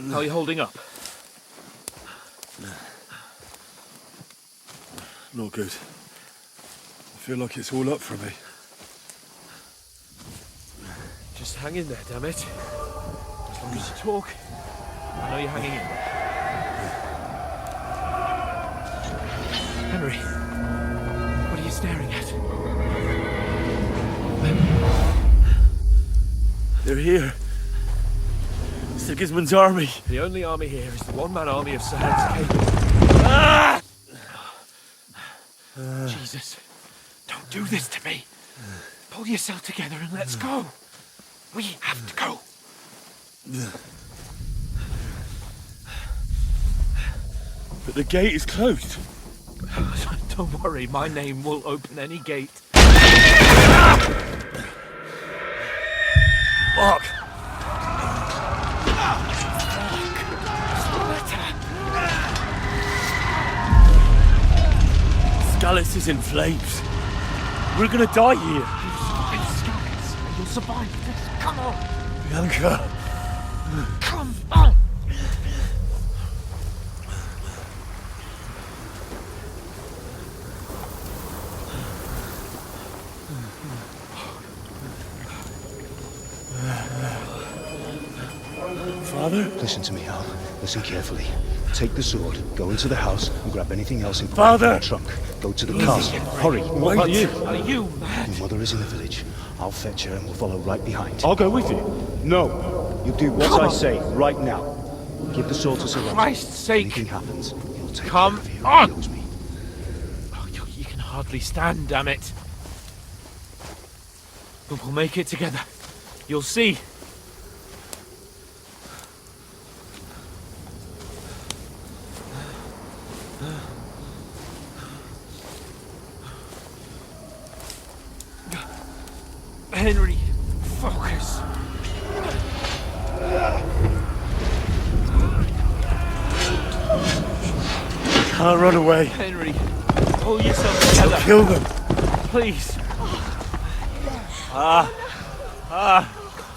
How are you holding up? Not good. I feel like it's all up for me. Just hang in there, damn it. As long as you talk, I know you're hanging in there. Henry, what are you staring at? They're here. Sigismund's army. The only army here is the one-man army of Sir Hans Cable. Ah! Jesus, don't do this to me. Pull yourself together and let's go. We have to go. But the gate is closed. Don't worry, my name will open any gate. Fuck! Scallis is in flames. We're gonna die here. You'll survive this. Come on. Bianca. Come on. Father? Listen to me, Al. Listen carefully. Take the sword, go into the house, and grab anything else in Father! the trunk. Go to the castle. Hurry. What? Are you mad? Your mother is in the village. I'll fetch her and we'll follow right behind. I'll go with you. No. You do what I say right now. Give the sword to Sir Roger. Christ's sake. Anything happens, he'll take Come care of you. on. He owes me. Oh, you can hardly stand, damn it. But we'll make it together. You'll see. Henry, focus. Can't run away. Henry, pull yourself together. Kill them. Please.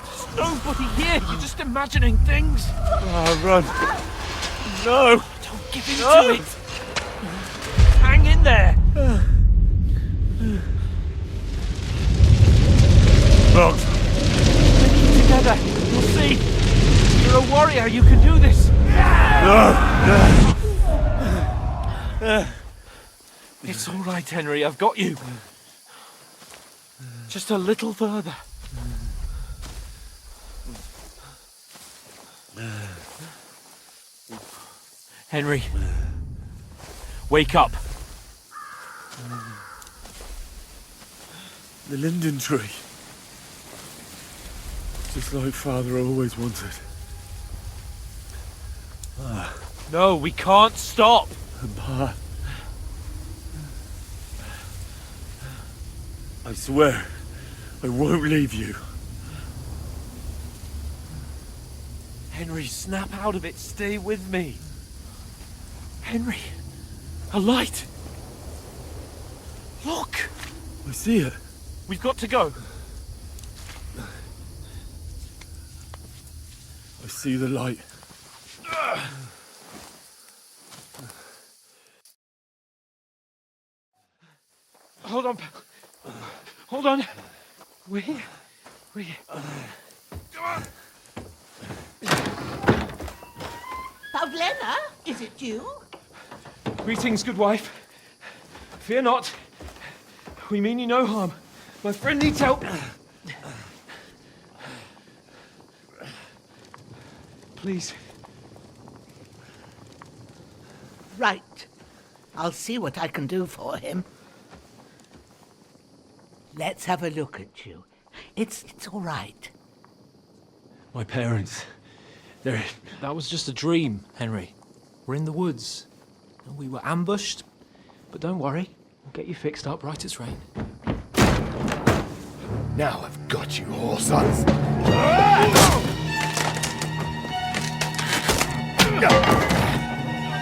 There's nobody here. You're just imagining things. Run. No. Don't give in to it. Hang in there. Wrong. Together. You'll see. You're a warrior. You can do this. No. It's all right, Henry. I've got you. Just a little further. Henry. Wake up. The linden tree. Just like Father always wanted. No, we can't stop. Pa. I swear, I won't leave you. Henry, snap out of it. Stay with me. Henry, a light. Look. I see it. We've got to go. I see the light. Hold on. Hold on. We're here. Come on. Pavlena, is it you? Greetings, good wife. Fear not. We mean you no harm. My friend needs help. Please. Right. I'll see what I can do for him. Let's have a look at you. It's all right. My parents. They're... That was just a dream, Henry. We're in the woods. We were ambushed. But don't worry. We'll get you fixed up right as rain. Now I've got you, whoresons.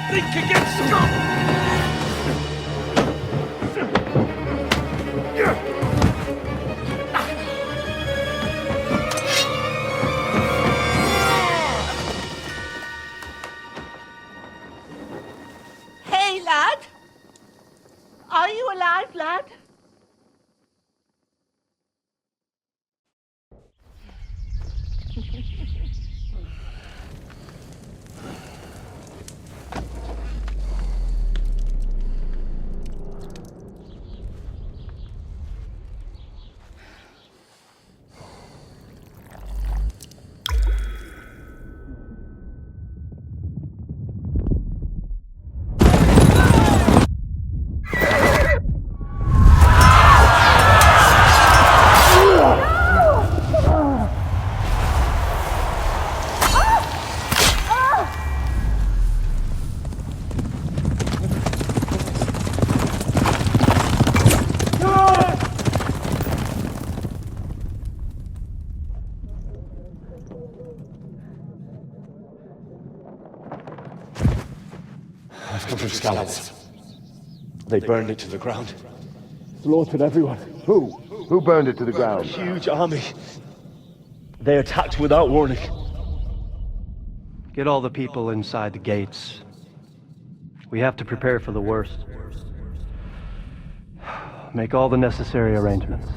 Think against Scott! lad? Are you alive, lad? I've come from scouts. They burned it to the ground. Slaughtered everyone. Who? Who burned it to the ground? Huge army. They attacked without warning. Get all the people inside the gates. We have to prepare for the worst. Make all the necessary arrangements.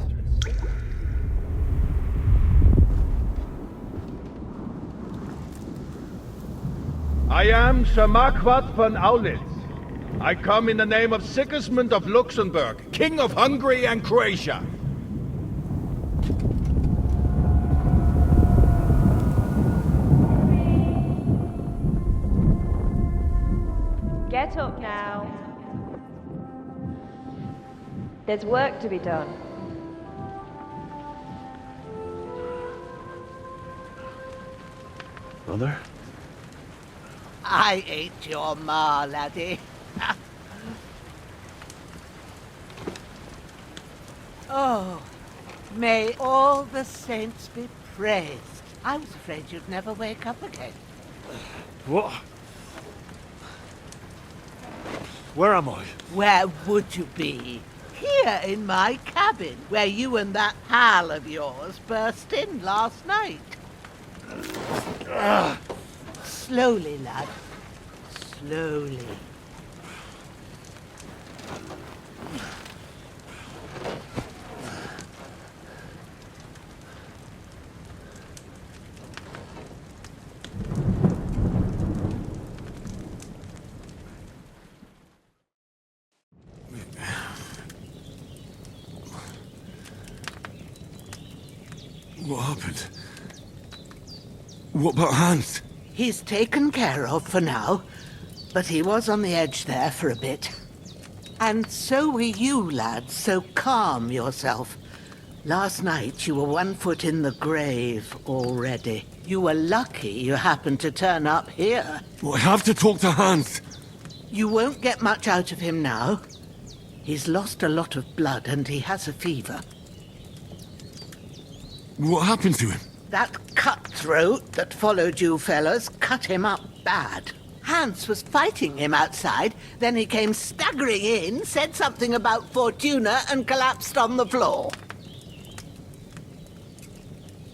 I am Sir Marquardt von Aulitz. I come in the name of Sigismund of Luxembourg, King of Hungary and Croatia. Get up now. There's work to be done. Mother? I ain't your ma, laddie. Oh, may all the saints be praised. I was afraid you'd never wake up again. What? Where am I? Where would you be? Here in my cabin, where you and that pal of yours burst in last night. Slowly, lad. Slowly. What happened? What about Hans? He's taken care of for now, but he was on the edge there for a bit. And so were you, lad, so calm yourself. Last night you were 1 foot in the grave already. You were lucky you happened to turn up here. Well, I have to talk to Hans. You won't get much out of him now. He's lost a lot of blood and he has a fever. What happened to him? That cutthroat that followed you fellas cut him up bad. Hans was fighting him outside, then he came staggering in, said something about Fortuna and collapsed on the floor.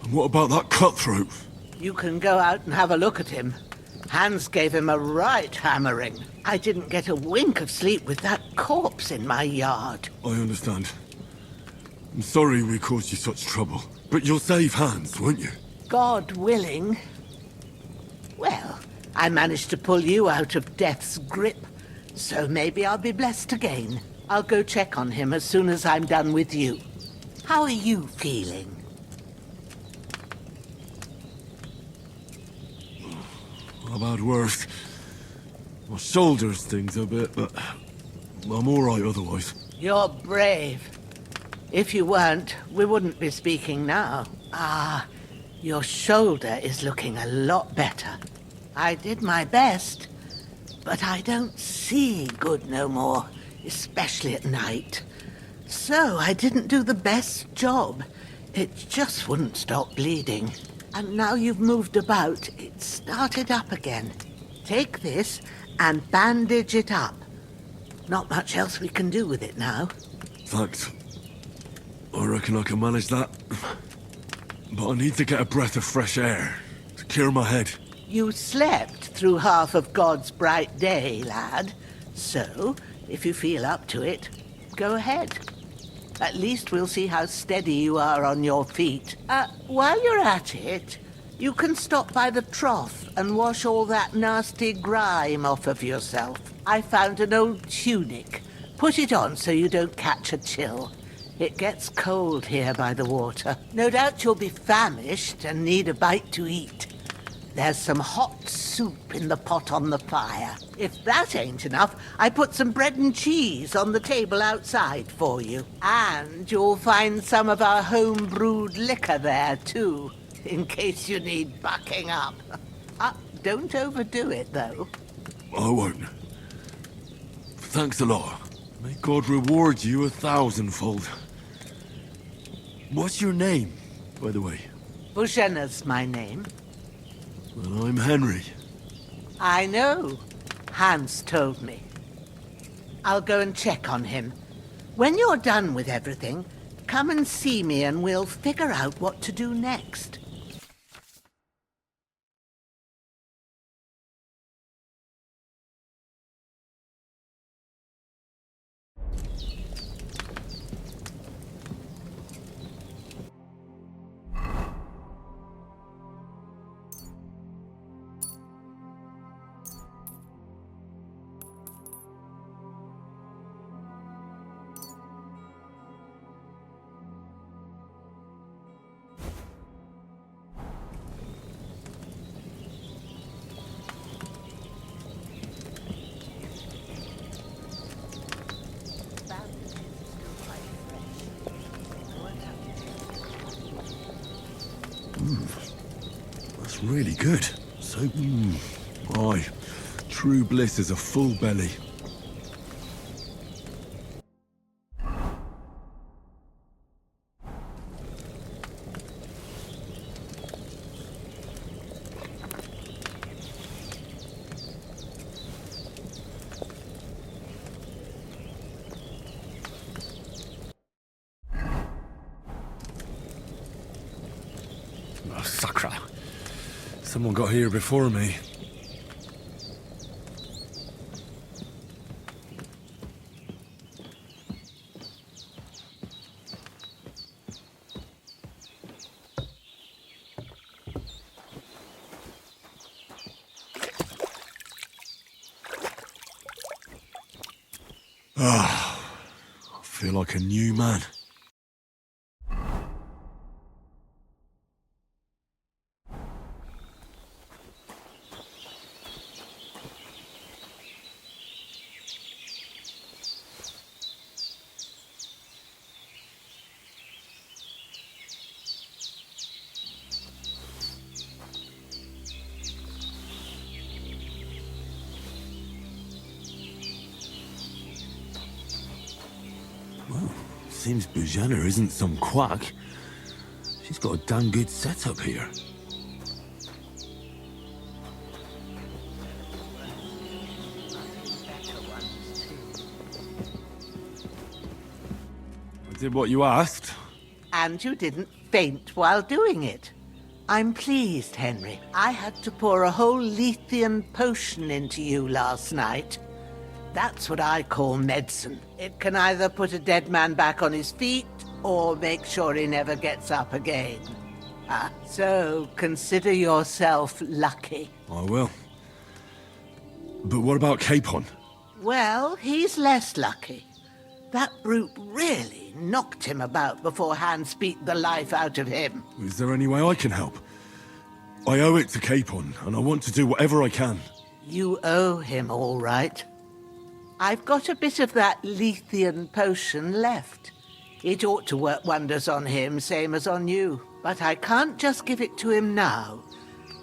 And what about that cutthroat? You can go out and have a look at him. Hans gave him a right hammering. I didn't get a wink of sleep with that corpse in my yard. I understand. I'm sorry we caused you such trouble. But you'll save Hans, won't you? God willing. Well, I managed to pull you out of death's grip, so maybe I'll be blessed again. I'll go check on him as soon as I'm done with you. How are you feeling? I've had worse. My shoulder stings a bit, but I'm alright otherwise. You're brave. If you weren't, we wouldn't be speaking now. Ah, your shoulder is looking a lot better. I did my best, but I don't see good no more, especially at night. So I didn't do the best job. It just wouldn't stop bleeding. And now you've moved about, it started up again. Take this and bandage it up. Not much else we can do with it now. Thanks. I reckon I can manage that. But I need to get a breath of fresh air to clear my head. You slept through half of God's bright day, lad. So, if you feel up to it, go ahead. At least we'll see how steady you are on your feet. While you're at it, you can stop by the trough and wash all that nasty grime off of yourself. I found an old tunic. Put it on so you don't catch a chill. It gets cold here by the water. No doubt you'll be famished and need a bite to eat. There's some hot soup in the pot on the fire. If that ain't enough, I put some bread and cheese on the table outside for you. And you'll find some of our home-brewed liquor there, too, in case you need bucking up. Don't overdo it, though. I won't. Thanks a lot. May God reward you 1,000-fold. What's your name, by the way? Bushenna's my name. Well, I'm Henry. I know. Hans told me. I'll go and check on him. When you're done with everything, come and see me and we'll figure out what to do next. That's really good. So, aye. True bliss is a full belly. Oh, sacre. Someone got here before me. I feel like a new man. Well, seems Bujana isn't some quack. She's got a damn good setup here. I did what you asked. And you didn't faint while doing it. I'm pleased, Henry. I had to pour a whole Lethean potion into you last night. That's what I call medicine. It can either put a dead man back on his feet, or make sure he never gets up again. So consider yourself lucky. I will. But what about Capon? Well, he's less lucky. That brute really knocked him about before Hans beat the life out of him. Is there any way I can help? I owe it to Capon, and I want to do whatever I can. You owe him, all right. I've got a bit of that Lethean potion left. It ought to work wonders on him, same as on you. But I can't just give it to him now.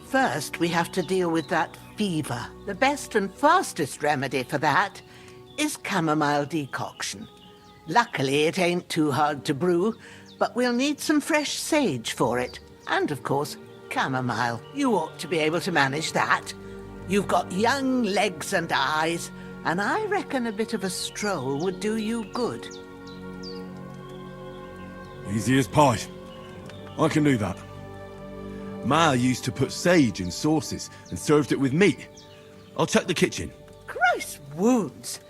First, we have to deal with that fever. The best and fastest remedy for that is chamomile decoction. Luckily, it ain't too hard to brew, but we'll need some fresh sage for it. And, of course, chamomile. You ought to be able to manage that. You've got young legs and eyes, and I reckon a bit of a stroll would do you good. Easy as pie. I can do that. Ma used to put sage in sauces and served it with meat. I'll check the kitchen. Christ wounds!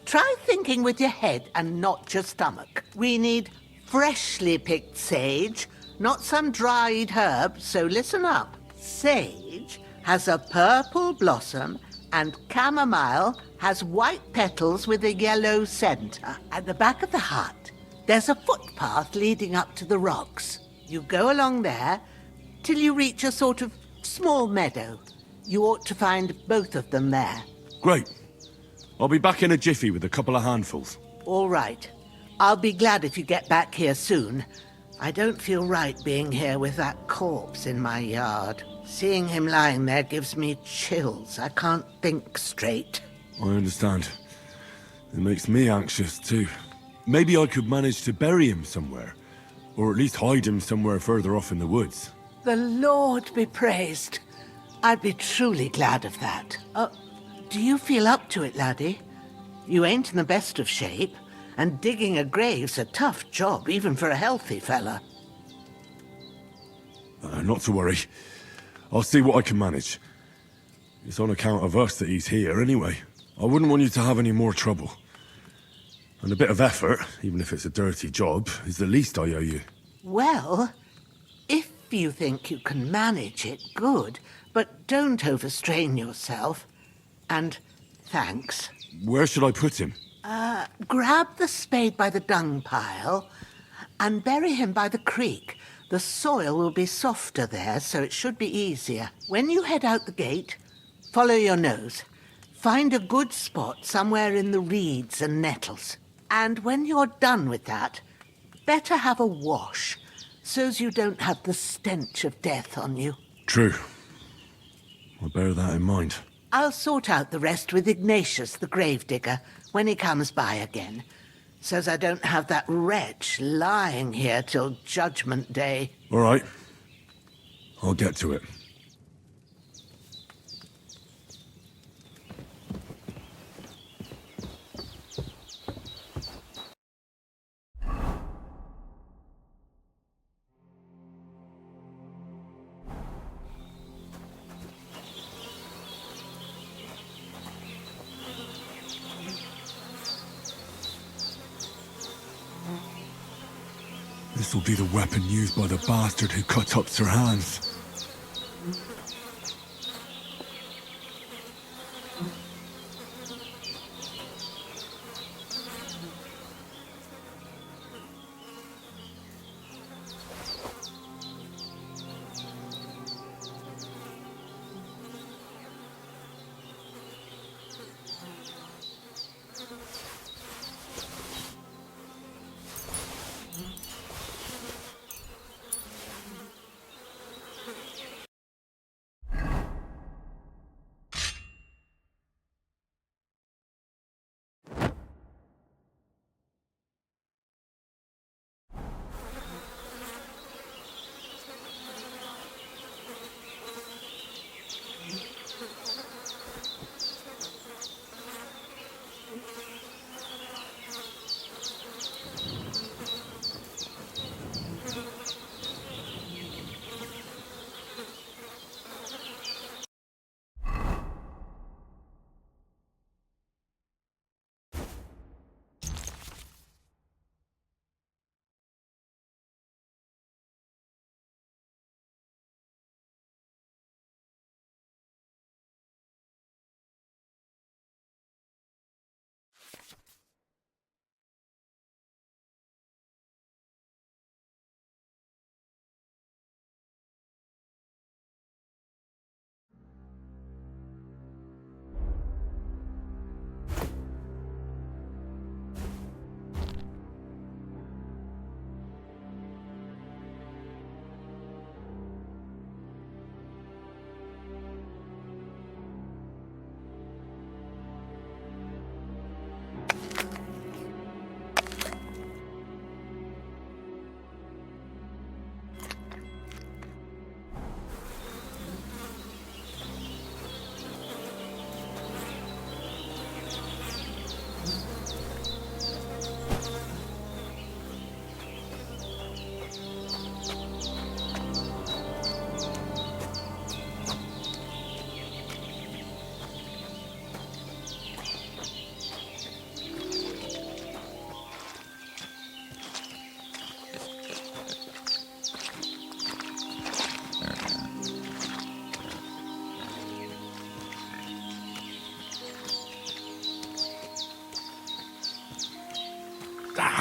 Try thinking with your head and not your stomach. We need freshly picked sage, not some dried herb, so listen up. Sage has a purple blossom and chamomile has white petals with a yellow center. At the back of the hut, there's a footpath leading up to the rocks. You go along there till you reach a sort of small meadow. You ought to find both of them there. Great. I'll be back in a jiffy with a couple of handfuls. All right. I'll be glad if you get back here soon. I don't feel right being here with that corpse in my yard. Seeing him lying there gives me chills. I can't think straight. I understand. It makes me anxious, too. Maybe I could manage to bury him somewhere. Or at least hide him somewhere further off in the woods. The Lord be praised. I'd be truly glad of that. Do you feel up to it, laddie? You ain't in the best of shape, and digging a grave's a tough job, even for a healthy fella. Not to worry. I'll see what I can manage. It's on account of us that he's here, anyway. I wouldn't want you to have any more trouble. And a bit of effort, even if it's a dirty job, is the least I owe you. Well, if you think you can manage it, good. But don't overstrain yourself. And thanks. Where should I put him? Grab the spade by the dung pile and bury him by the creek. The soil will be softer there, so it should be easier. When you head out the gate, follow your nose. Find a good spot somewhere in the reeds and nettles. And when you're done with that, better have a wash, so's you don't have the stench of death on you. True. I'll bear that in mind. I'll sort out the rest with Ignatius, the gravedigger, when he comes by again, so's I don't have that wretch lying here till Judgment Day. All right. I'll get to it. This will be the weapon used by the bastard who cut up Sir Hans.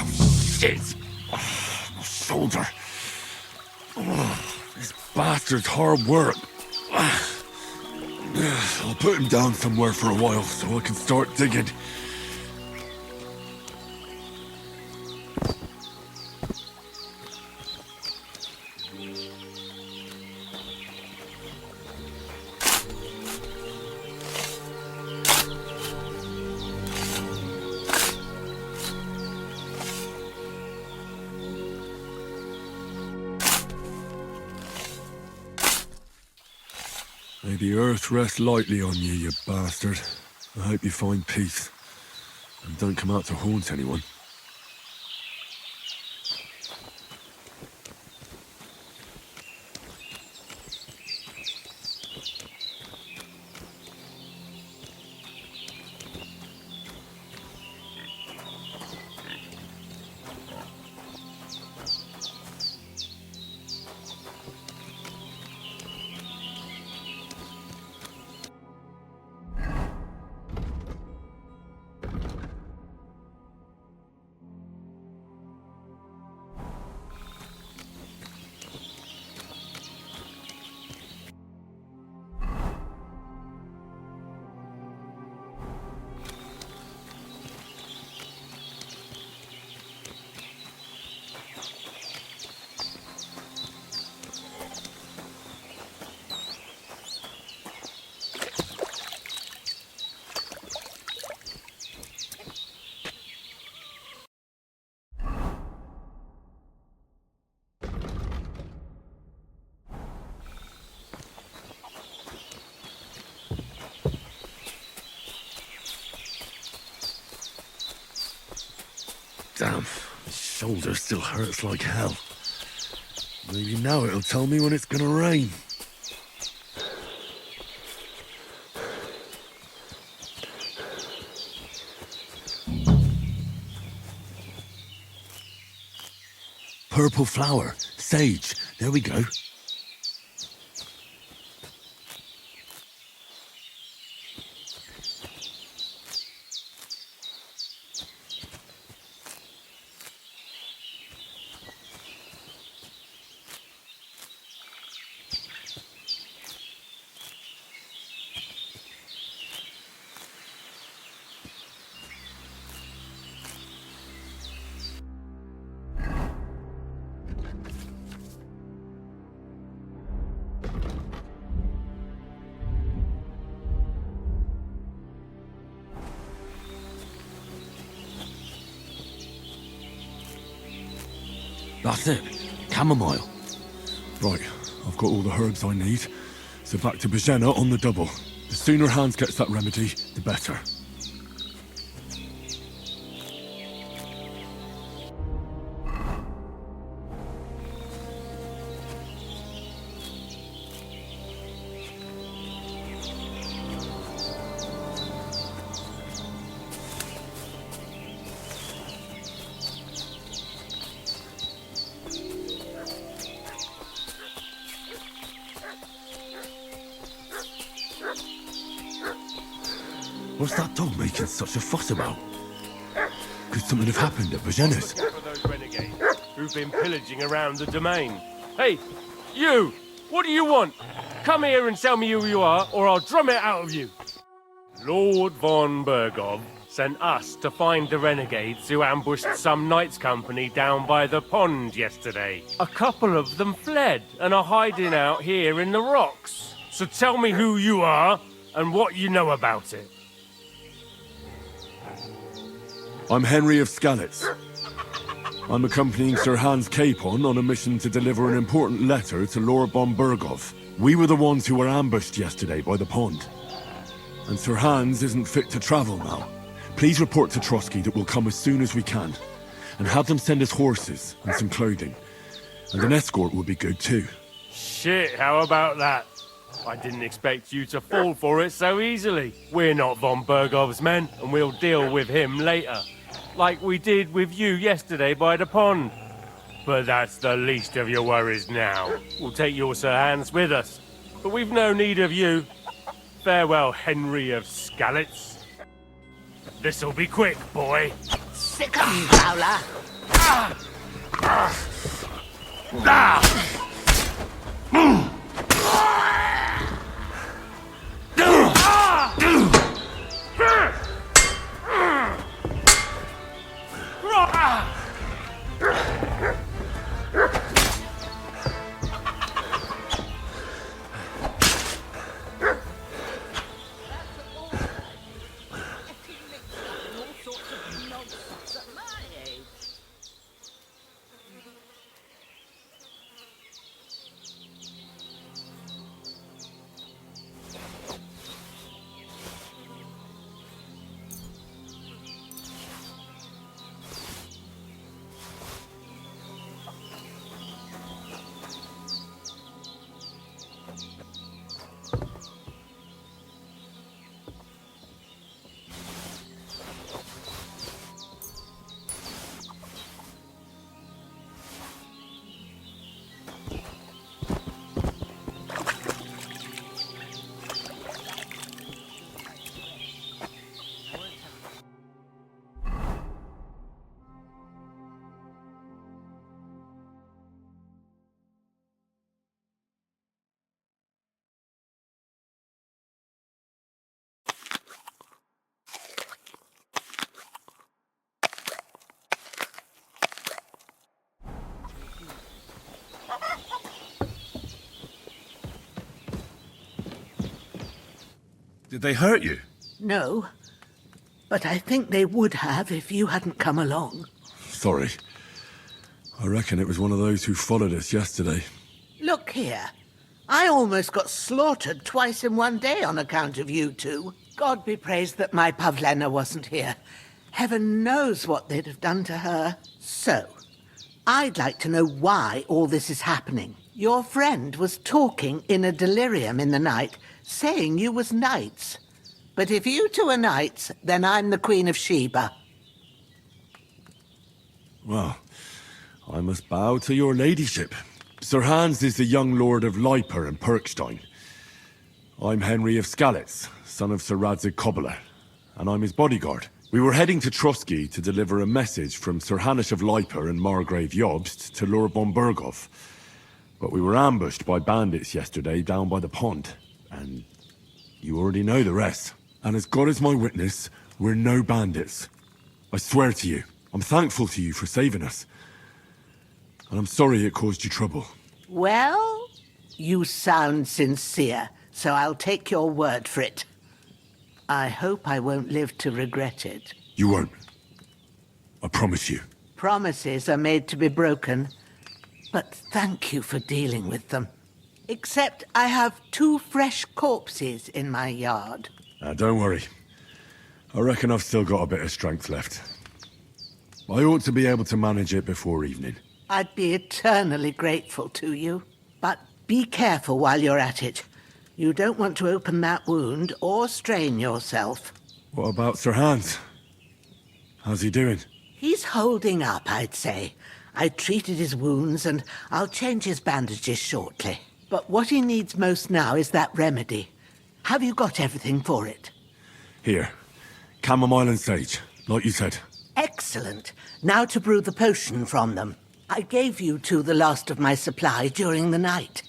Shit! My shoulder. This bastard's hard work. I'll put him down somewhere for a while so I can start digging. May the earth rest lightly on you, you bastard. I hope you find peace. And don't come out to haunt anyone. Damn, my shoulder still hurts like hell. Maybe now it'll tell me when it's gonna rain. Purple flower, sage, there we go. That's it. Chamomile. Right, I've got all the herbs I need. So back to Bajena on the double. The sooner Hans gets that remedy, the better. What's that dog making such a fuss about? Could something have happened at Bajena's? For those renegades who've been pillaging around the domain. Hey, you! What do you want? Come here and tell me who you are, or I'll drum it out of you. Lord von Bergov sent us to find the renegades who ambushed some knights' company down by the pond yesterday. A couple of them fled and are hiding out here in the rocks. So tell me who you are and what you know about it. I'm Henry of Skalitz. I'm accompanying Sir Hans Capon on a mission to deliver an important letter to Lord von Bergov. We were the ones who were ambushed yesterday by the pond. And Sir Hans isn't fit to travel now. Please report to Trotsky that we'll come as soon as we can. And have them send us horses and some clothing. And an escort would be good too. Shit, how about that? I didn't expect you to fall for it so easily. We're not von Bergov's men, and we'll deal with him later. Like we did with you yesterday by the pond. But that's the least of your worries now. We'll take your Sir Hans with us. But we've no need of you. Farewell, Henry of Skalitz. This'll be quick, boy. Sick 'em, Prowler. Did they hurt you? No, but I think they would have if you hadn't come along. Sorry. I reckon it was one of those who followed us yesterday. Look here. I almost got slaughtered twice in one day on account of you two. God be praised that my Pavlena wasn't here. Heaven knows what they'd have done to her. So, I'd like to know why all this is happening. Your friend was talking in a delirium in the night, saying you was knights. But if you two are knights, then I'm the Queen of Sheba. Well, I must bow to your ladyship. Sir Hans is the young lord of Leiper and Perkstein. I'm Henry of Skalitz, son of Sir Radzig Cobbler, and I'm his bodyguard. We were heading to Trotsky to deliver a message from Sir Hanish of Leiper and Margrave Jobst to Lord von Berghoff. But we were ambushed by bandits yesterday down by the pond, and you already know the rest. And as God is my witness, we're no bandits. I swear to you, I'm thankful to you for saving us. And I'm sorry it caused you trouble. Well, you sound sincere, so I'll take your word for it. I hope I won't live to regret it. You won't. I promise you. Promises are made to be broken, but thank you for dealing with them. Except I have 2 fresh corpses in my yard. Don't worry. I reckon I've still got a bit of strength left. I ought to be able to manage it before evening. I'd be eternally grateful to you. But be careful while you're at it. You don't want to open that wound or strain yourself. What about Sir Hans? How's he doing? He's holding up, I'd say. I treated his wounds and I'll change his bandages shortly. But what he needs most now is that remedy. Have you got everything for it? Here. Chamomile and sage, like you said. Excellent. Now to brew the potion from them. I gave you two the last of my supply during the night.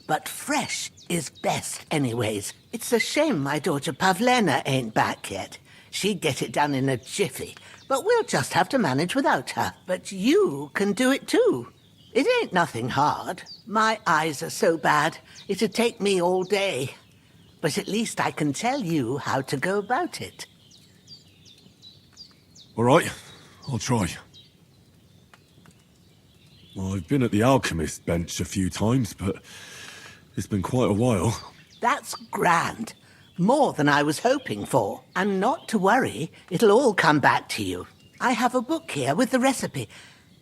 But fresh is best anyways. It's a shame my daughter Pavlena ain't back yet. She'd get it done in a jiffy. But we'll just have to manage without her. But you can do it too. It ain't nothing hard. My eyes are so bad, it'd take me all day. But at least I can tell you how to go about it. All right, I'll try. Well, I've been at the alchemist bench a few times, but it's been quite a while. That's grand. More than I was hoping for. And not to worry, it'll all come back to you. I have a book here with the recipe,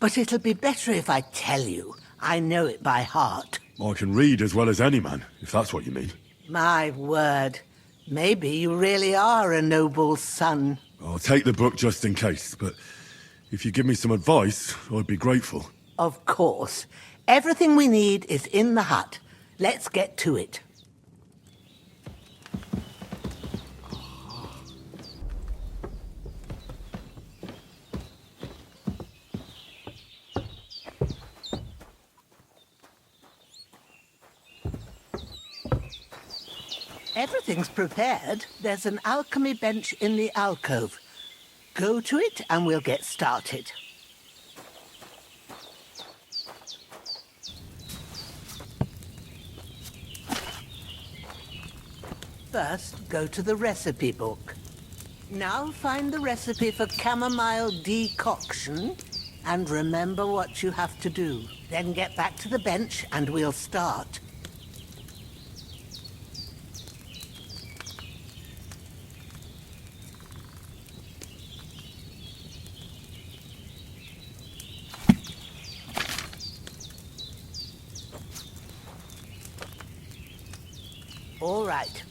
but it'll be better if I tell you. I know it by heart. I can read as well as any man, if that's what you mean. My word. Maybe you really are a noble son. I'll take the book just in case, but if you give me some advice, I'd be grateful. Of course. Everything we need is in the hut. Let's get to it. Everything's prepared. There's an alchemy bench in the alcove. Go to it and we'll get started. First, go to the recipe book. Now find the recipe for chamomile decoction and remember what you have to do. Then get back to the bench and we'll start. All right.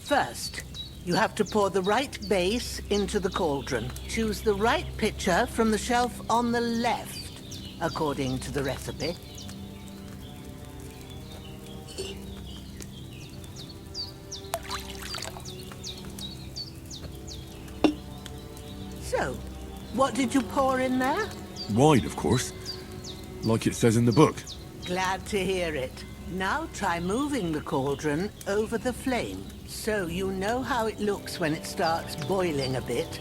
First, you have to pour the right base into the cauldron. Choose the right pitcher from the shelf on the left, according to the recipe. So, what did you pour in there? Wine, of course. Like it says in the book. Glad to hear it. Now try moving the cauldron over the flame, so you know how it looks when it starts boiling a bit.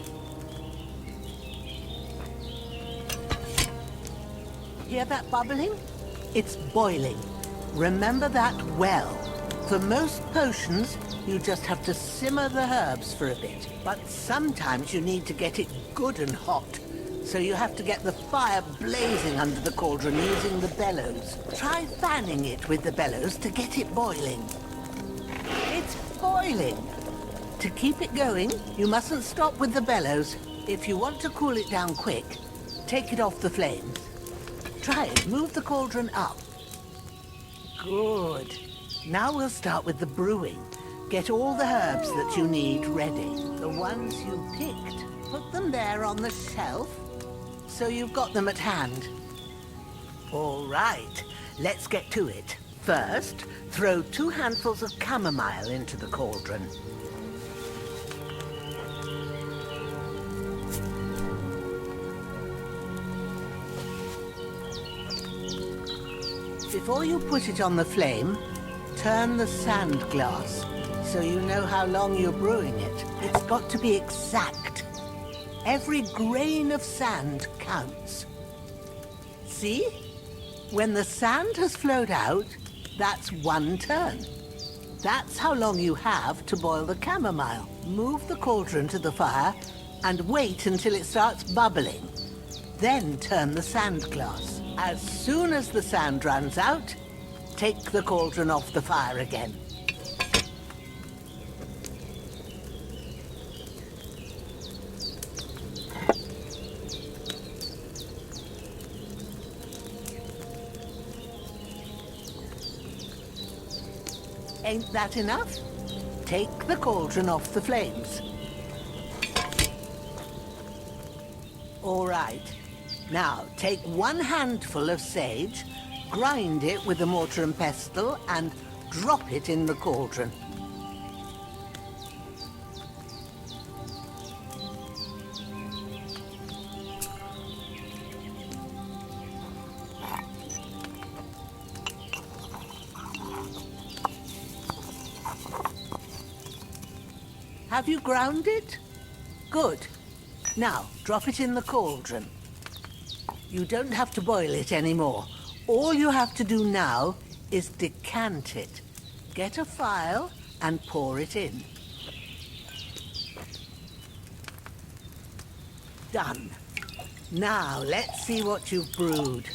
Hear that bubbling? It's boiling. Remember that well. For most potions, you just have to simmer the herbs for a bit. But sometimes you need to get it good and hot. So you have to get the fire blazing under the cauldron using the bellows. Try fanning it with the bellows to get it boiling. It's boiling. To keep it going, you mustn't stop with the bellows. If you want to cool it down quick, take it off the flames. Try it. Move the cauldron up. Good. Now we'll start with the brewing. Get all the herbs that you need ready. The ones you picked. Put them there on the shelf, so you've got them at hand. All right, let's get to it. First, throw 2 handfuls of chamomile into the cauldron. Before you put it on the flame, turn the sand glass, so you know how long you're brewing it. It's got to be exact. Every grain of sand counts. See? When the sand has flowed out, that's 1 turn. That's how long you have to boil the chamomile. Move the cauldron to the fire and wait until it starts bubbling. Then turn the sand glass. As soon as the sand runs out, take the cauldron off the fire again. Ain't that enough? Take the cauldron off the flames. All right. Now, take 1 handful of sage, grind it with a mortar and pestle, and drop it in the cauldron. Have you ground it? Good. Now, drop it in the cauldron. You don't have to boil it anymore. All you have to do now is decant it. Get a phial and pour it in. Done. Now, let's see what you've brewed.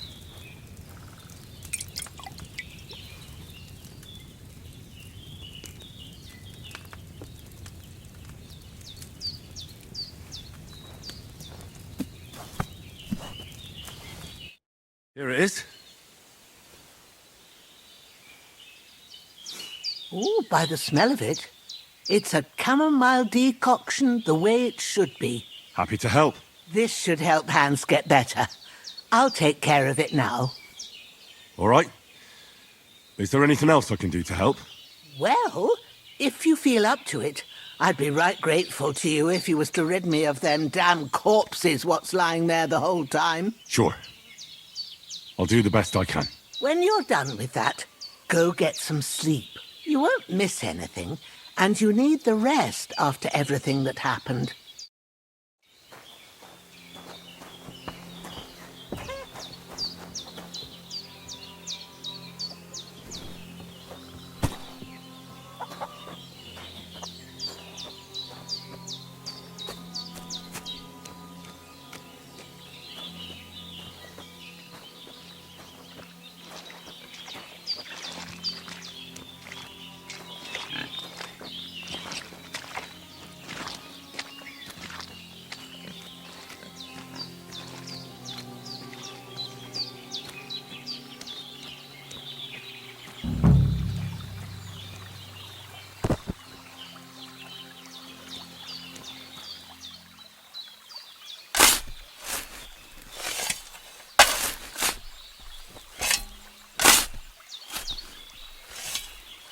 Here it is. Ooh, by the smell of it, it's a chamomile decoction the way it should be. Happy to help. This should help Hans get better. I'll take care of it now. All right. Is there anything else I can do to help? Well, if you feel up to it, I'd be right grateful to you if you was to rid me of them damn corpses what's lying there the whole time. Sure. I'll do the best I can. When you're done with that, go get some sleep. You won't miss anything, And you need the rest after everything that happened.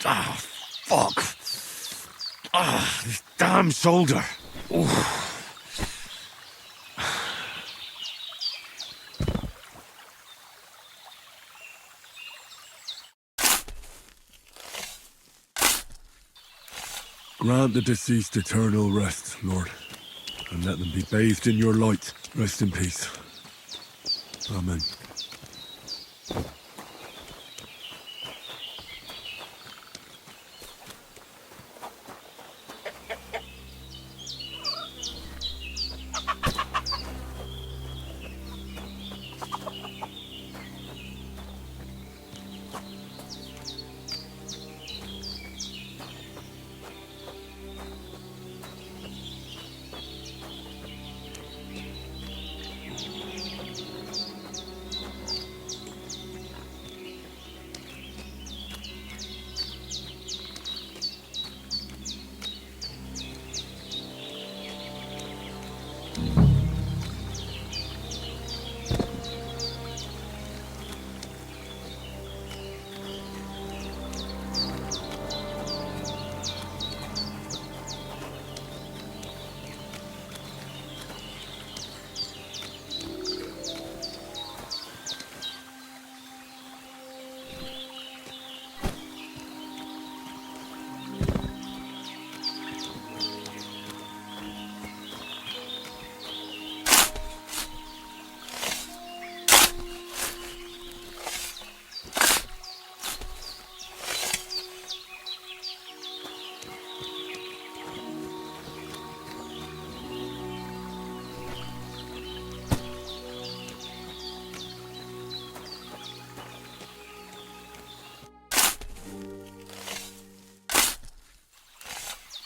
Ah, fuck. Ah, this damn shoulder. Oof. Grant the deceased eternal rest, Lord, and let them be bathed in your light. Rest in peace. Amen.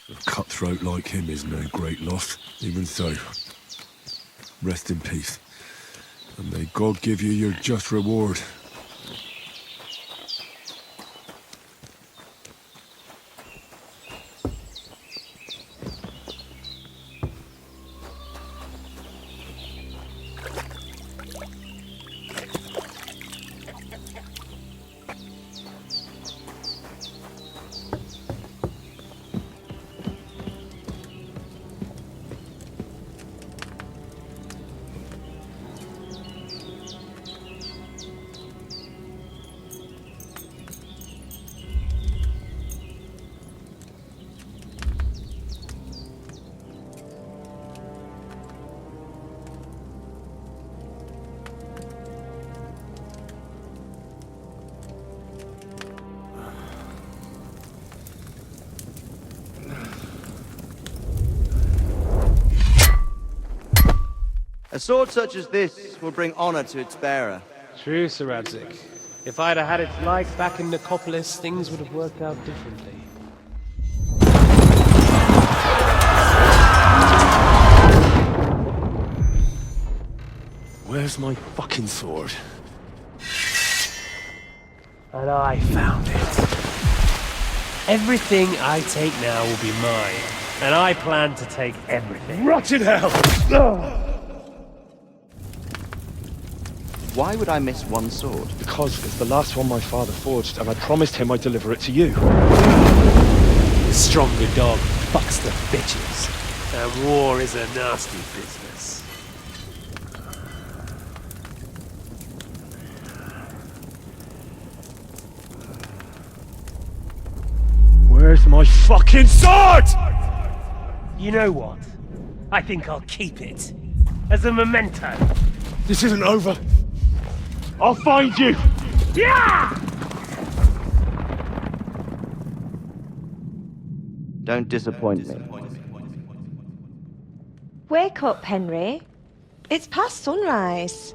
A cutthroat like him is no great loss. Even so, rest in peace. And may God give you your just reward. A sword such as this will bring honor to its bearer. True, Sir Radzik. If I'd have had its like back in Necropolis, things would have worked out differently. Where's my fucking sword? And I found it. Everything I take now will be mine, and I plan to take everything. Rot in hell! Why would I miss one sword? Because it's the last one my father forged, and I promised him I'd deliver it to you. The stronger dog fucks the bitches, and war is a nasty business. Where's my fucking sword! You know what? I think I'll keep it. As a memento. This isn't over. I'll find you! Yeah! Don't disappoint me. Wake up, Henry. It's past sunrise.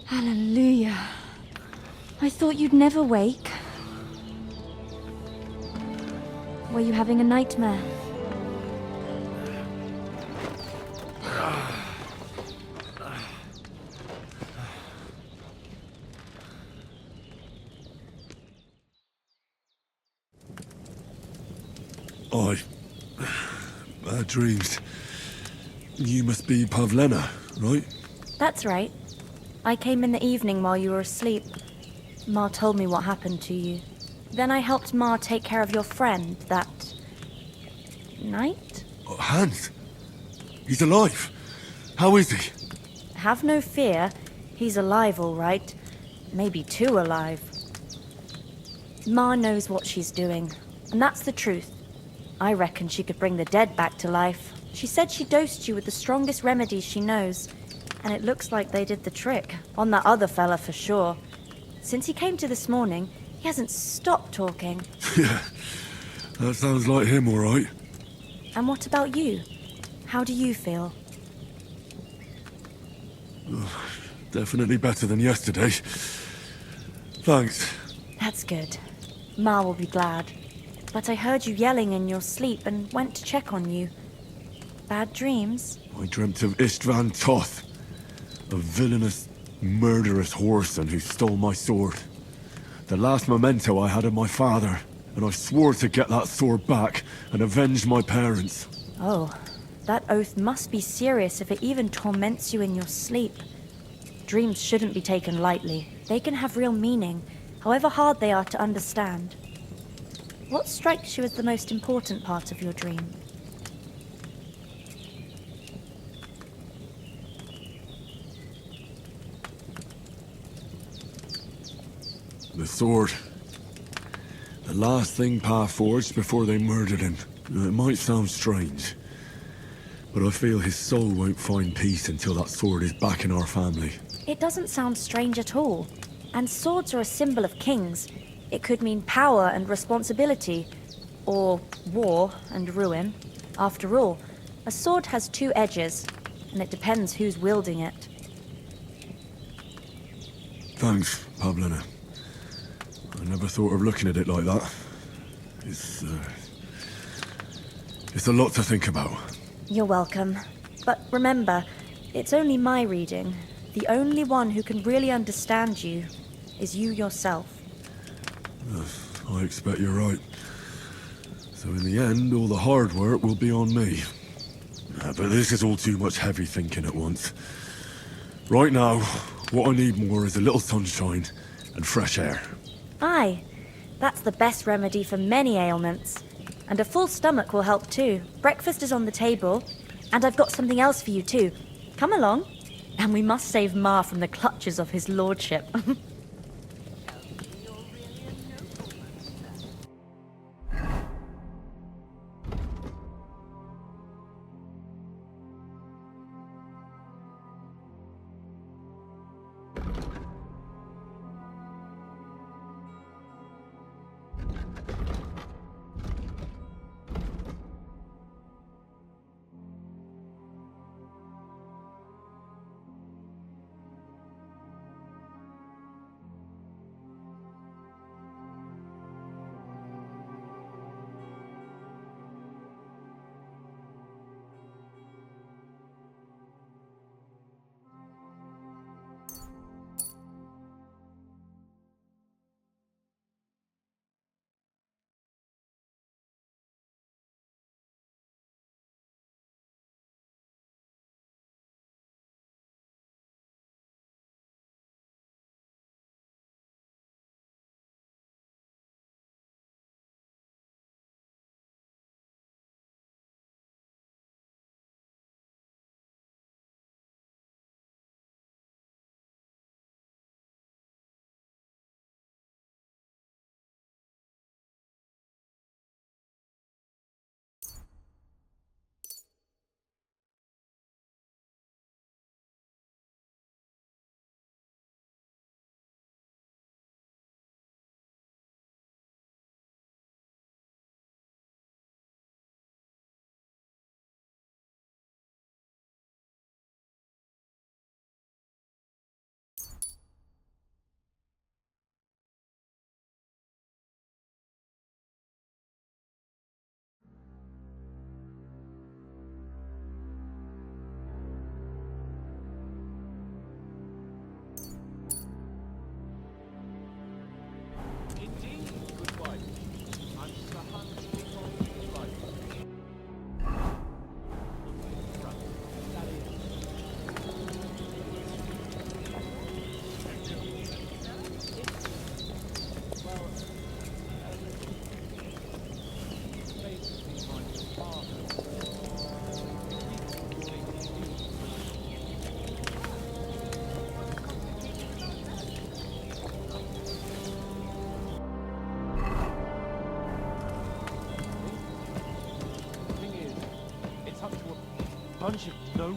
Hallelujah. I thought you'd never wake. Were you having a nightmare? Bad dreams. You must be Pavlena, right? That's right. I came in the evening while you were asleep. Ma told me what happened to you. Then I helped Ma take care of your friend that night? Hans? He's alive. How is he? Have no fear. He's alive, all right. Maybe too alive. Ma knows what she's doing, and that's the truth. I reckon she could bring the dead back to life. She said she dosed you with the strongest remedies she knows, and it looks like they did the trick. On that other fella for sure. Since he came to this morning, he hasn't stopped talking. Yeah, that sounds like him, all right. And what about you? How do you feel? Definitely better than yesterday. Thanks. That's good. Ma will be glad. But I heard you yelling in your sleep and went to check on you. Bad dreams? I dreamt of Istvan Toth, a villainous, murderous whoreson who stole my sword. The last memento I had of my father, and I swore to get that sword back and avenge my parents. Oh, that oath must be serious if it even torments you in your sleep. Dreams shouldn't be taken lightly. They can have real meaning, however hard they are to understand. What strikes you as the most important part of your dream? The sword. The last thing Pa forged before they murdered him. It might sound strange, but I feel his soul won't find peace until that sword is back in our family. It doesn't sound strange at all. And swords are a symbol of kings. It could mean power and responsibility, or war and ruin. After all, a sword has two edges, and it depends who's wielding it. Thanks, Pavlena. I never thought of looking at it like that. It's a lot to think about. You're welcome. But remember, it's only my reading. The only one who can really understand you is you yourself. I expect you're right. So in the end, all the hard work will be on me. But this is all too much heavy thinking at once. Right now, what I need more is a little sunshine and fresh air. Aye, that's the best remedy for many ailments. And a full stomach will help too. Breakfast is on the table, and I've got something else for you too. Come along, and we must save Ma from the clutches of his lordship. one should know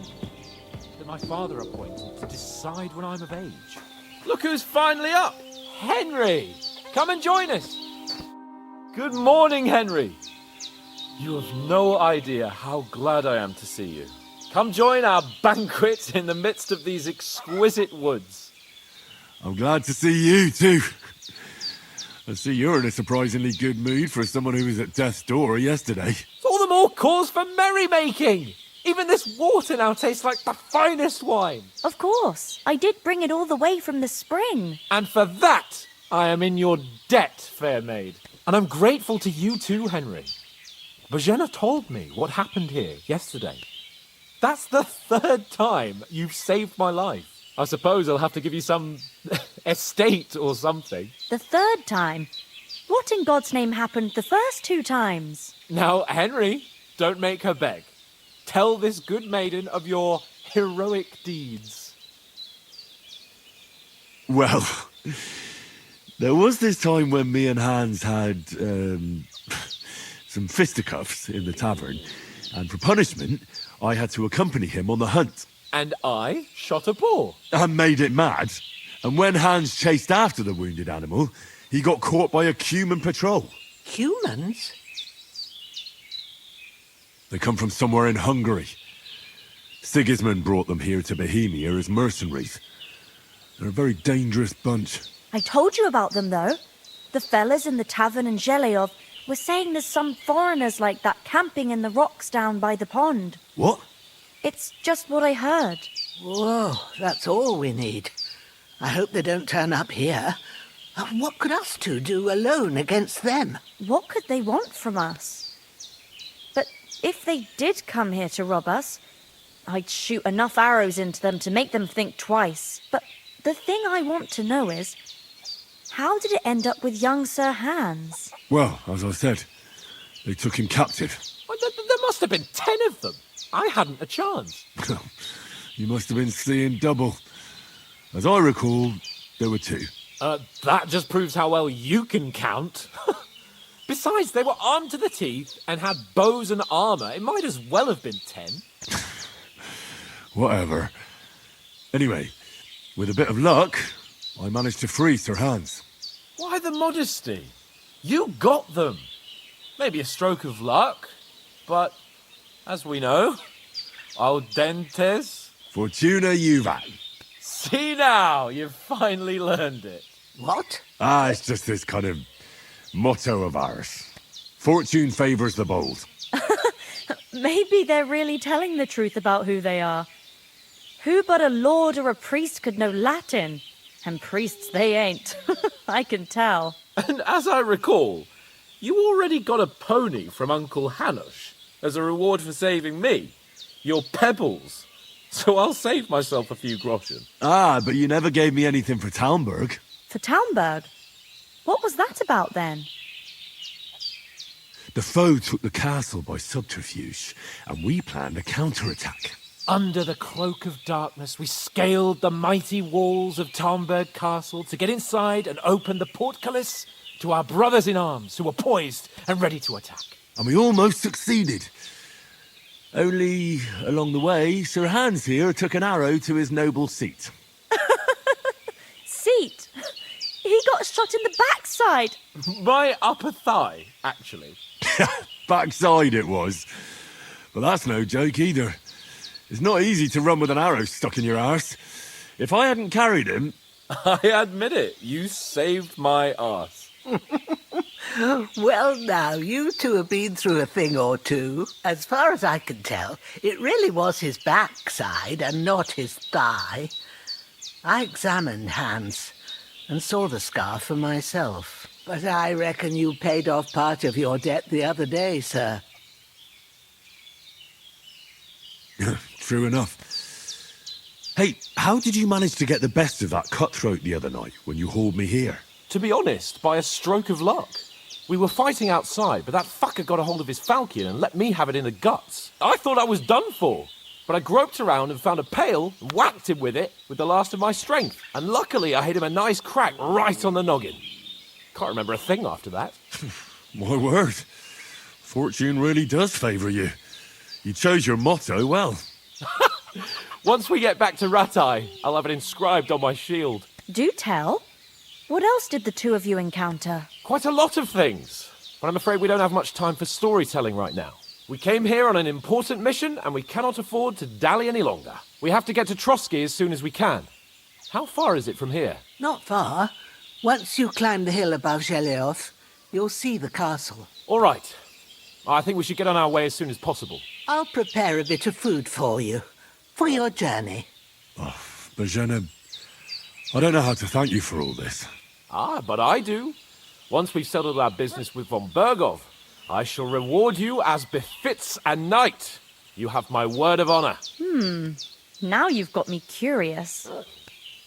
that my father appointed to decide when I'm of age. Look who's finally up! Henry! Come and join us! Good morning, Henry. You have no idea how glad I am to see you. Come join our banquet in the midst of these exquisite woods. I'm glad to see you, too. I see you're in a surprisingly good mood for someone who was at death's door yesterday. It's all the more cause for merrymaking! Even this water now tastes like the finest wine. Of course. I did bring it all the way from the spring. And for that, I am in your debt, fair maid. And I'm grateful to you too, Henry. Bajena told me what happened here yesterday. That's the 3rd time you've saved my life. I suppose I'll have to give you some estate or something. The 3rd time? What in God's name happened the first 2 times? Now, Henry, don't make her beg. Tell this good maiden of your heroic deeds. Well, there was this time when me and Hans had some fisticuffs in the tavern, and for punishment, I had to accompany him on the hunt. And I shot a boar. And made it mad. And when Hans chased after the wounded animal, he got caught by a human patrol. Humans? They come from somewhere in Hungary. Sigismund brought them here to Bohemia as mercenaries. They're a very dangerous bunch. I told you about them, though. The fellas in the tavern in Zheleyov were saying there's some foreigners like that camping in the rocks down by the pond. What? It's just what I heard. Whoa, that's all we need. I hope they don't turn up here. What could us two do alone against them? What could they want from us? But if they did come here to rob us, I'd shoot enough arrows into them to make them think twice. But the thing I want to know is, how did it end up with young Sir Hans? Well, as I said, they took him captive. Well, there must have been 10 of them. I hadn't a chance. You must have been seeing double. As I recall, there were 2. That just proves how well you can count. Besides, they were armed to the teeth and had bows and armour. It might as well have been 10. Whatever. Anyway, with a bit of luck, I managed to free Sir Hans. Why the modesty? You got them. Maybe a stroke of luck, but as we know, audentes. Fortuna juvat. See now, you've finally learned it. What? It's just this kind of motto of ours. Fortune favours the bold. Maybe they're really telling the truth about who they are. Who but a lord or a priest could know Latin? And priests they ain't. I can tell. And as I recall, you already got a pony from Uncle Hanush as a reward for saving me. Your pebbles. So I'll save myself a few groschen. But you never gave me anything for Talmberg. For Talmberg? What was that about then? The foe took the castle by subterfuge, and we planned a counterattack. Under the cloak of darkness, we scaled the mighty walls of Talmberg Castle to get inside and open the portcullis to our brothers in arms who were poised and ready to attack. And we almost succeeded. Only, along the way, Sir Hans here took an arrow to his noble seat. Seat? He got shot in the backside. My upper thigh, actually. Backside it was. But that's no joke either. It's not easy to run with an arrow stuck in your arse. If I hadn't carried him... I admit it, you saved my arse. Well, now, you two have been through a thing or two. As far as I can tell, it really was his backside and not his thigh. I examined Hans and saw the scar for myself. But I reckon you paid off part of your debt the other day, sir. True enough. Hey, how did you manage to get the best of that cutthroat the other night when you hauled me here? To be honest, by a stroke of luck. We were fighting outside, but that fucker got a hold of his falchion and let me have it in the guts. I thought I was done for, but I groped around and found a pail and whacked him with it with the last of my strength. And luckily I hit him a nice crack right on the noggin. Can't remember a thing after that. My word. Fortune really does favour you. You chose your motto well. Once we get back to Ratai, I'll have it inscribed on my shield. Do tell. What else did the two of you encounter? Quite a lot of things. But I'm afraid we don't have much time for storytelling right now. We came here on an important mission, and we cannot afford to dally any longer. We have to get to Trotsky as soon as we can. How far is it from here? Not far. Once you climb the hill above Zhelioth, you'll see the castle. All right. I think we should get on our way as soon as possible. I'll prepare a bit of food for you, for your journey. Oh, Bozhena, I don't know how to thank you for all this. Ah, but I do. Once we've settled our business with von Bergov, I shall reward you as befits a knight. You have my word of honor. Now you've got me curious.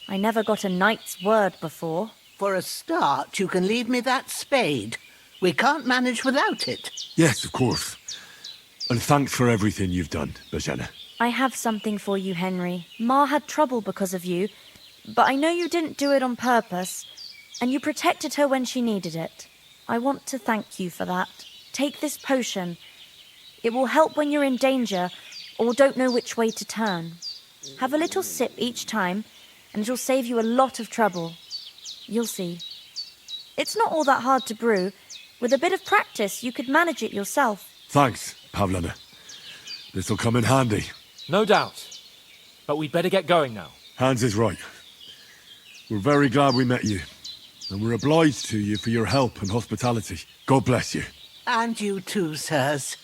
I never got a knight's word before. For a start, you can leave me that spade. We can't manage without it. Yes, of course. And thanks for everything you've done, Bozhena. I have something for you, Henry. Ma had trouble because of you, but I know you didn't do it on purpose, and you protected her when she needed it. I want to thank you for that. Take this potion. It will help when you're in danger or don't know which way to turn. Have a little sip each time, and it'll save you a lot of trouble. You'll see. It's not all that hard to brew. With a bit of practice, you could manage it yourself. Thanks, Pavlana. This'll come in handy. No doubt. But we'd better get going now. Hans is right. We're very glad we met you. And we're obliged to you for your help and hospitality. God bless you. And you too, sirs.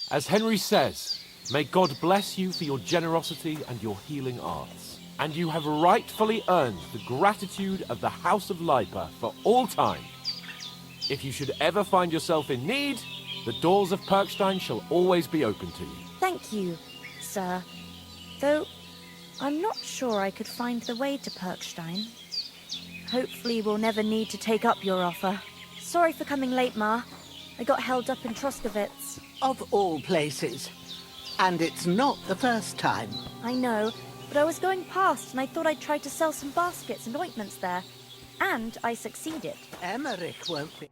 As Henry says, may God bless you for your generosity and your healing arts. And you have rightfully earned the gratitude of the House of Lipa for all time. If you should ever find yourself in need, the doors of Perkstein shall always be open to you. Thank you, sir. Though, I'm not sure I could find the way to Perkstein. Hopefully we'll never need to take up your offer. Sorry for coming late, Ma. I got held up in Troskowitz. Of all places. And it's not the first time. I know, but I was going past and I thought I'd try to sell some baskets and ointments there. And I succeeded. Emmerich won't be.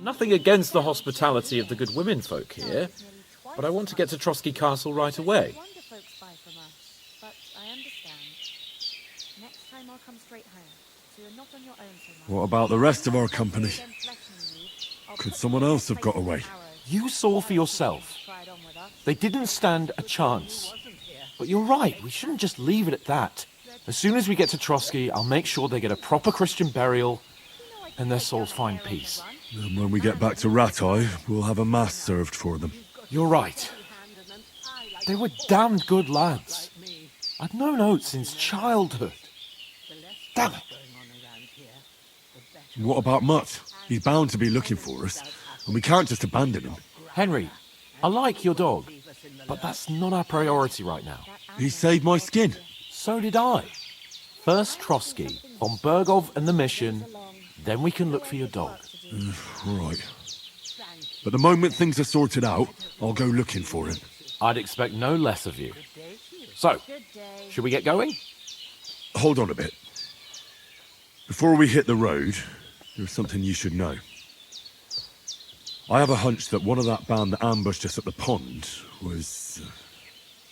Nothing against the hospitality of the good women folk here, but I want to get to Trotsky Castle right away. But I understand. Next time I'll come straight home, so you're not on your own so much. What about the rest of our company? Could someone else have got away? You saw for yourself. They didn't stand a chance. But you're right, we shouldn't just leave it at that. As soon as we get to Trotsky, I'll make sure they get a proper Christian burial and their souls find peace. And when we get back to Ratai, we'll have a mass served for them. You're right. They were damned good lads. I've known Oates since childhood. Damn it. And what about Mutt? He's bound to be looking for us, and we can't just abandon him. Henry, I like your dog, but that's not our priority right now. He saved my skin. So did I. First Trotsky, von Bergov and the mission, then we can look for your dog. All right. But the moment things are sorted out, I'll go looking for him. I'd expect no less of you. So, should we get going? Hold on a bit. Before we hit the road, there's something you should know. I have a hunch that one of that band that ambushed us at the pond was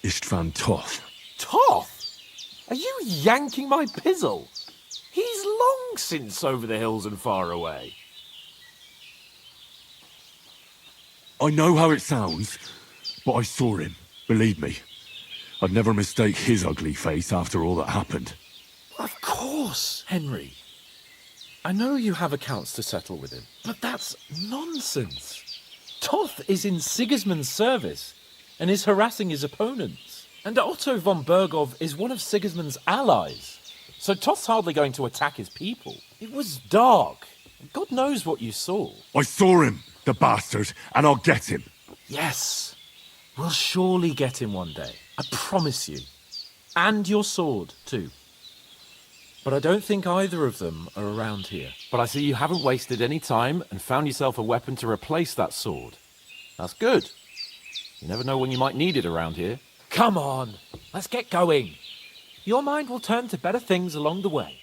Istvan Toth. Toth? Are you yanking my pizzle? He's long since over the hills and far away. I know how it sounds, but I saw him, believe me. I'd never mistake his ugly face after all that happened. Of course, Henry. I know you have accounts to settle with him, but that's nonsense. Toth is in Sigismund's service and is harassing his opponents. And Otto von Bergov is one of Sigismund's allies. So Toth's hardly going to attack his people. It was dark. God knows what you saw. I saw him, the bastard, and I'll get him. Yes. We'll surely get him one day. I promise you. And your sword, too. But I don't think either of them are around here. But I see you haven't wasted any time and found yourself a weapon to replace that sword. That's good. You never know when you might need it around here. Come on, let's get going. Your mind will turn to better things along the way.